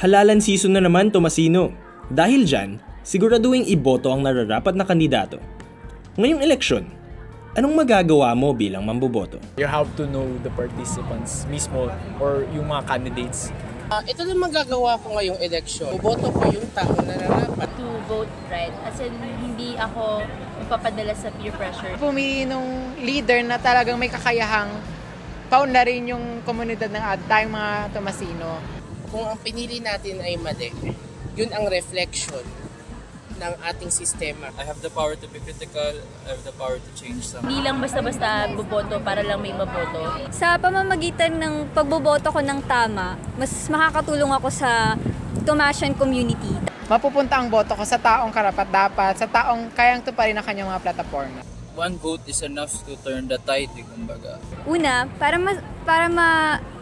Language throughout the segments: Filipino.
Halalan season na naman, Tomasino. Dahil dyan, siguraduhin iboto ang nararapat na kandidato. Ngayong eleksyon, anong magagawa mo bilang mamboboto? You have to know the participants mismo or yung mga candidates. Ito lang magagawa ko ngayong eleksyon. Boboto ko yung tao na nararapat. To vote right. As in, hindi ako mapapadala sa peer pressure. Pumili nung leader na talagang may kakayahang paunlarin yung komunidad ng tayong mga Tomasino. Kung ang pinili natin ay mali, yun ang reflection ng ating sistema. I have the power to be critical, I have the power to change something. Hindi lang basta-basta boboto para lang may maboto. Sa pamamagitan ng pagboboto ko ng tama, mas makakatulong ako sa Tomasian community. Mapupunta ang boto ko sa taong karapat-dapat, sa taong kayang tuparin ang kanyang mga plataforma. One vote is enough to turn the tide, kumbaga. Una, para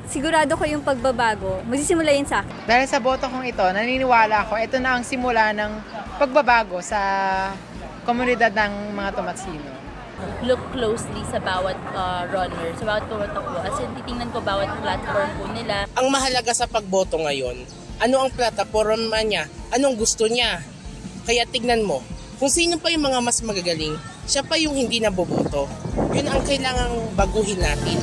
sigurado ko yung pagbabago, magsisimula yun sa akin. Dahil sa boto kong ito, naniniwala ako, ito na ang simula ng pagbabago sa komunidad ng mga Tomasino. Look closely sa bawat runner, sa bawat tumatakbo. As in, titingnan ko bawat platform po nila. Ang mahalaga sa pagboto ngayon, ano ang plataforma niya, anong gusto niya. Kaya tignan mo, kung sino pa yung mga mas magagaling, siya pa yung hindi naboboto. Yun ang kailangang baguhin natin.